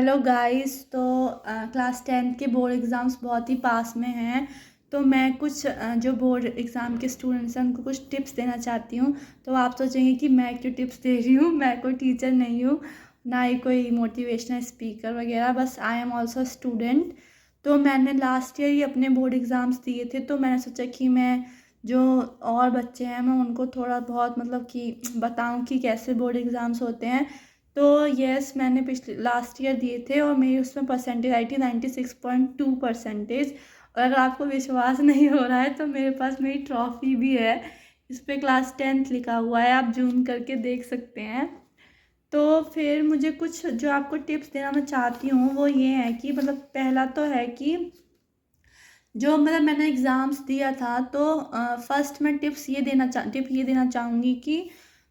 Hello guys. तो class 10 के board exams बहुत ही पास में हैं। तो मैं कुछ जो बोर्ड एग्ज़ाम के स्टूडेंट्स हैं उनको कुछ टिप्स देना चाहती हूँ। तो आप सोचेंगे कि मैं क्यों टिप्स दे रही हूँ, मैं कोई टीचर नहीं हूँ, ना ही कोई मोटिवेशनल स्पीकर वगैरह, बस आई एम ऑल्सो स्टूडेंट। तो मैंने लास्ट ईयर ही अपने बोर्ड एग्ज़ाम्स दिए थे, तो मैंने सोचा कि मैं जो और बच्चे हैं मैं उनको थोड़ा बहुत मतलब कि बताऊं कि कैसे बोर्ड एग्ज़ाम्स होते हैं। तो यस, मैंने पिछले लास्ट ईयर दिए थे और मेरी उसमें परसेंटेज आई थी 96.2%। और अगर आपको विश्वास नहीं हो रहा है तो मेरे पास मेरी ट्रॉफ़ी भी है, इस पे क्लास 10th लिखा हुआ है, आप जूम करके देख सकते हैं। तो फिर मुझे कुछ जो आपको टिप्स देना मैं चाहती हूँ वो ये है कि मतलब पहला तो है कि जो मतलब मैंने एग्ज़ाम्स दिया था तो फर्स्ट मैं टिप ये देना चाहूँगी कि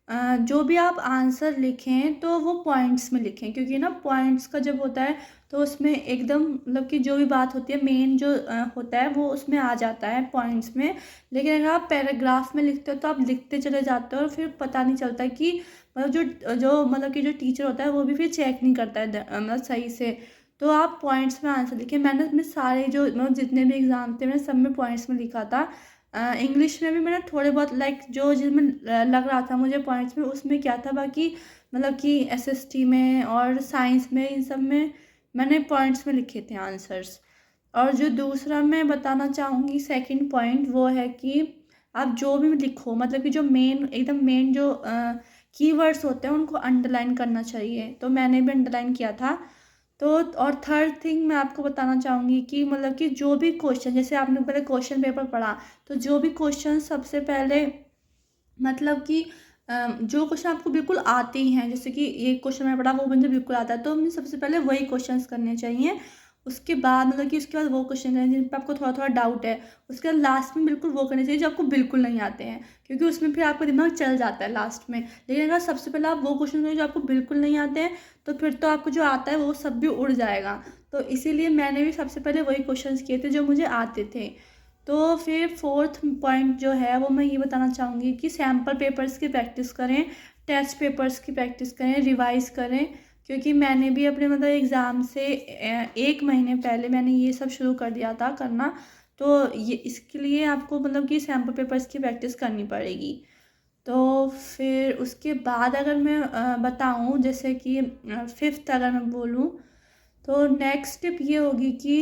जो भी आप आंसर लिखें तो वो पॉइंट्स में लिखें, क्योंकि ना पॉइंट्स का जब होता है तो उसमें एकदम मतलब कि जो भी बात होती है मेन जो होता है वो उसमें आ जाता है पॉइंट्स में। लेकिन अगर आप पैराग्राफ में लिखते हो तो आप लिखते चले जाते हो और फिर पता नहीं चलता कि मतलब जो जो मतलब कि जो टीचर होता है वो भी फिर चेक नहीं करता है मतलब सही से। तो आप पॉइंट्स में आंसर लिखें। मैंने अपने सारे जो मतलब जितने भी एग्ज़ाम थे मैंने सब में पॉइंट्स में लिखा था। इंग्लिश में भी मैंने थोड़े बहुत लाइक जो जिसमें लग रहा था मुझे पॉइंट्स में उसमें क्या था, बाकी मतलब कि एसएसटी में और साइंस में इन सब में मैंने पॉइंट्स में लिखे थे आंसर्स। और जो दूसरा मैं बताना चाहूँगी सेकंड पॉइंट वो है कि आप जो भी लिखो मतलब कि जो मेन एकदम मेन जो कीवर्ड्स होते हैं उनको अंडरलाइन करना चाहिए, तो मैंने भी अंडरलाइन किया था। तो और थर्ड थिंग मैं आपको बताना चाहूँगी कि मतलब कि जो भी क्वेश्चन, जैसे आपने पहले क्वेश्चन पेपर पढ़ा, तो जो भी क्वेश्चन सबसे पहले मतलब कि जो क्वेश्चन आपको बिल्कुल आते ही हैं, जैसे कि ये क्वेश्चन मैंने पढ़ा वो मुझे बिल्कुल आता है, तो मुझे सबसे पहले वही क्वेश्चंस करने चाहिए। उसके बाद मतलब कि उसके बाद वो क्वेश्चन करने जिन पे आपको थोड़ा थोड़ा डाउट है। उसके बाद लास्ट में बिल्कुल वो करने चाहिए जो आपको बिल्कुल नहीं आते हैं, क्योंकि उसमें फिर आपका दिमाग चल जाता है लास्ट में। लेकिन अगर सबसे पहले आप वो क्वेश्चन करें जो आपको बिल्कुल नहीं आते हैं तो फिर तो आपको जो आता है वो सब भी उड़ जाएगा। तो इसीलिए मैंने भी सबसे पहले वही क्वेश्चन किए थे जो मुझे आते थे। तो फिर फोर्थ पॉइंट जो है वो मैं ये बताना चाहूँगी कि सैम्पल पेपर्स की प्रैक्टिस करें, टेस्ट पेपर्स की प्रैक्टिस करें, रिवाइज़ करें। क्योंकि मैंने भी अपने मतलब एग्ज़ाम से 1 महीने पहले मैंने ये सब शुरू कर दिया था करना। तो ये इसके लिए आपको मतलब कि सैम्पल पेपर्स की प्रैक्टिस करनी पड़ेगी। तो फिर उसके बाद अगर मैं बताऊँ जैसे कि फिफ्थ अगर मैं बोलूँ तो नेक्स्ट टिप ये होगी कि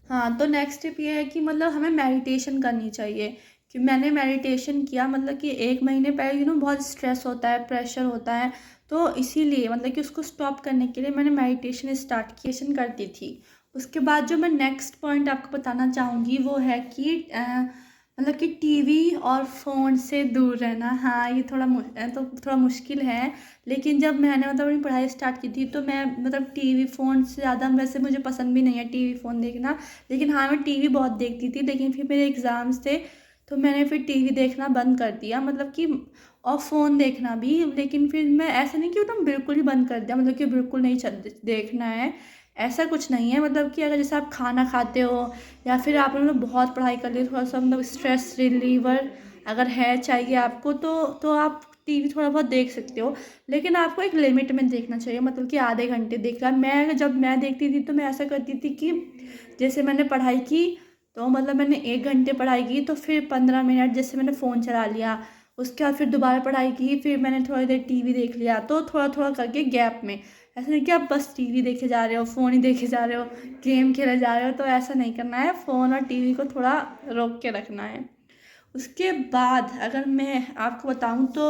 हाँ, तो नेक्स्ट टिप ये है कि मतलब हमें मेडिटेशन करनी चाहिए। कि मैंने मेडिटेशन किया मतलब कि 1 महीने पहले बहुत स्ट्रेस होता है, प्रेशर होता है, तो इसीलिए मतलब कि उसको स्टॉप करने के लिए मैंने मेडिटेशन स्टार्ट किया करती थी। उसके बाद जो मैं नेक्स्ट पॉइंट आपको बताना चाहूँगी वो है कि मतलब कि टीवी और फ़ोन से दूर रहना। हाँ, ये थोड़ा मुश्किल है, लेकिन जब मैंने मतलब अपनी पढ़ाई स्टार्ट की थी तो मैं मतलब टीवी फ़ोन से ज़्यादा वैसे मुझे पसंद भी नहीं है टीवी फ़ोन देखना। लेकिन हाँ, मैं टीवी बहुत देखती थी, लेकिन फिर मेरे एग्ज़ाम्स थे तो मैंने फिर टीवी देखना बंद कर दिया मतलब कि और फ़ोन देखना भी। लेकिन फिर मैं ऐसा नहीं कि एकदम बिल्कुल ही बंद कर दिया, मतलब कि बिल्कुल नहीं देखना है, ऐसा कुछ नहीं है। मतलब कि अगर जैसे आप खाना खाते हो या फिर आपने मतलब बहुत पढ़ाई कर ली, थोड़ा सा मतलब स्ट्रेस रिलीवर अगर है चाहिए आपको तो आप टीवी थोड़ा बहुत देख सकते हो। लेकिन आपको एक लिमिट में देखना चाहिए, मतलब कि आधे घंटे देखना। जब मैं देखती थी तो मैं ऐसा करती थी कि जैसे मैंने पढ़ाई की तो मतलब मैंने 1 घंटे पढ़ाई की तो फिर 15 मिनट जैसे मैंने फ़ोन चला लिया। उसके बाद फिर दोबारा पढ़ाई की, फिर मैंने थोड़ी देर टीवी देख लिया, तो थोड़ा थोड़ा करके गैप में। ऐसा नहीं कि आप बस टीवी देखे जा रहे हो, फ़ोन ही देखे जा रहे हो, गेम खेले जा रहे हो, तो ऐसा नहीं करना है। फ़ोन और टीवी को थोड़ा रोक के रखना है। उसके बाद अगर मैं आपको बताऊं तो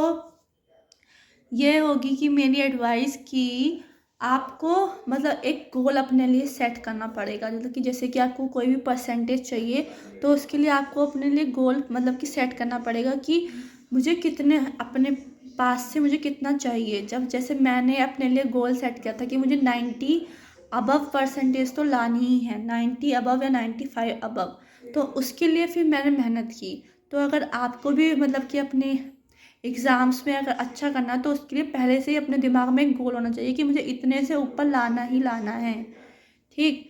ये होगी कि मेरी एडवाइस कि आपको मतलब एक गोल अपने लिए सेट करना पड़ेगा। मतलब कि जैसे कि आपको कोई भी परसेंटेज चाहिए तो उसके लिए आपको अपने लिए गोल मतलब कि सेट करना पड़ेगा कि मुझे कितने अपने पास से मुझे कितना चाहिए। जब जैसे मैंने अपने लिए गोल सेट किया था कि मुझे 90 अबव परसेंटेज तो लानी ही है, 90 अबव या 95 अबव। तो उसके लिए फिर मैंने मेहनत की। तो अगर आपको भी मतलब कि अपने एग्ज़ाम्स में अगर अच्छा करना है तो उसके लिए पहले से ही अपने दिमाग में एक गोल होना चाहिए कि मुझे इतने से ऊपर लाना ही लाना है, ठीक।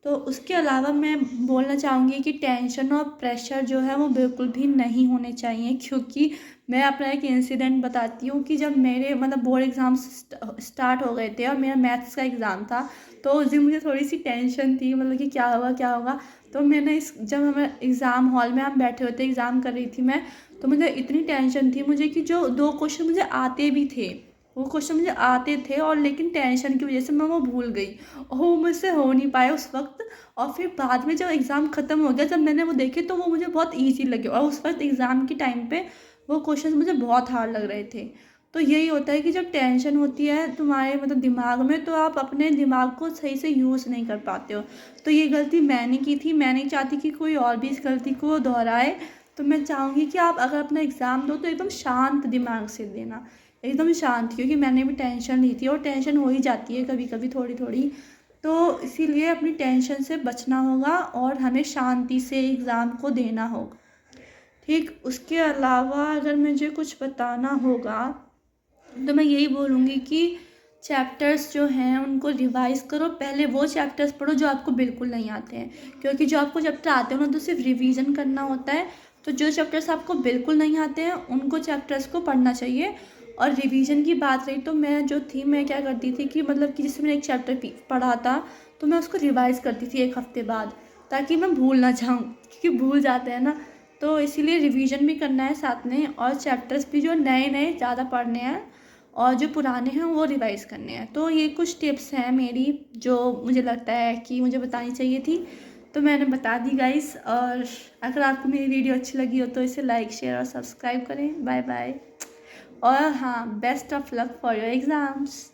तो उसके अलावा मैं बोलना चाहूँगी कि टेंशन और प्रेशर जो है वो बिल्कुल भी नहीं होने चाहिए, क्योंकि मैं अपना एक इंसिडेंट बताती हूँ कि जब मेरे मतलब बोर्ड एग्ज़ाम्स स्टार्ट हो गए थे और मेरा मैथ्स का एग्ज़ाम था, तो उस दिन मुझे थोड़ी सी टेंशन थी, मतलब कि क्या होगा क्या होगा। तो मैंने इस जब हमें एग्ज़ाम हॉल में हम बैठे होते एग्ज़ाम कर रही थी मैं, तो मुझे इतनी टेंशन थी मुझे कि जो 2 क्वेश्चन मुझे आते भी थे, वो क्वेश्चन मुझे आते थे और लेकिन टेंशन की वजह से मैं वो भूल गई और वो मुझसे हो नहीं पाया उस वक़्त। और फिर बाद में जब एग्ज़ाम ख़त्म हो गया, जब मैंने वो देखे तो वो मुझे बहुत ईज़ी लगे और उस वक़्त एग्ज़ाम के टाइम पे वो क्वेश्चंस मुझे बहुत हार्ड लग रहे थे। तो यही होता है कि जब टेंशन होती है तुम्हारे मतलब दिमाग में, तो आप अपने दिमाग को सही से यूज़ नहीं कर पाते हो। तो ये गलती मैंने की थी, मैं नहीं चाहती कि कोई और भी इस गलती को दोहराए। तो मैं चाहूँगी कि आप अगर अपना एग्ज़ाम दो तो एकदम शांत दिमाग से देना, एकदम शांत, क्योंकि मैंने भी टेंशन ली थी और टेंशन हो ही जाती है कभी-कभी थोड़ी-थोड़ी। तो इसीलिए अपनी टेंशन से बचना होगा और हमें शांति से एग्ज़ाम को देना होगा। ठीक, उसके अलावा अगर मुझे कुछ बताना होगा, तो मैं यही बोलूँगी कि चैप्टर्स जो हैं उनको रिवाइज़ करो। पहले वो चैप्टर्स पढ़ो जो आपको बिल्कुल नहीं आते हैं, क्योंकि जो आपको चैप्टर आते हैं ना तो सिर्फ रिवीजन करना होता है। तो जो चैप्टर्स आपको बिल्कुल नहीं आते हैं उनको चैप्टर्स को पढ़ना चाहिए। और रिवीजन की बात रही तो मैं जो थी मैं क्या करती थी कि मतलब कि जैसे मैंने एक चैप्टर पढ़ा था तो मैं उसको रिवाइज़ करती थी 1 हफ्ते बाद, ताकि मैं भूल ना जाऊँ, क्योंकि भूल जाते हैं ना। तो इसीलिए रिवीजन भी करना है साथ में और चैप्टर्स भी जो नए नए ज़्यादा पढ़ने हैं और जो पुराने हैं वो रिवाइज़ करने हैं। तो ये कुछ टिप्स हैं मेरी जो मुझे लगता है कि मुझे बतानी चाहिए थी, तो मैंने बता दी गाइस। और अगर आपको मेरी वीडियो अच्छी लगी हो तो इसे लाइक शेयर और सब्सक्राइब करें। Bye bye. और हाँ, best of luck for your exams.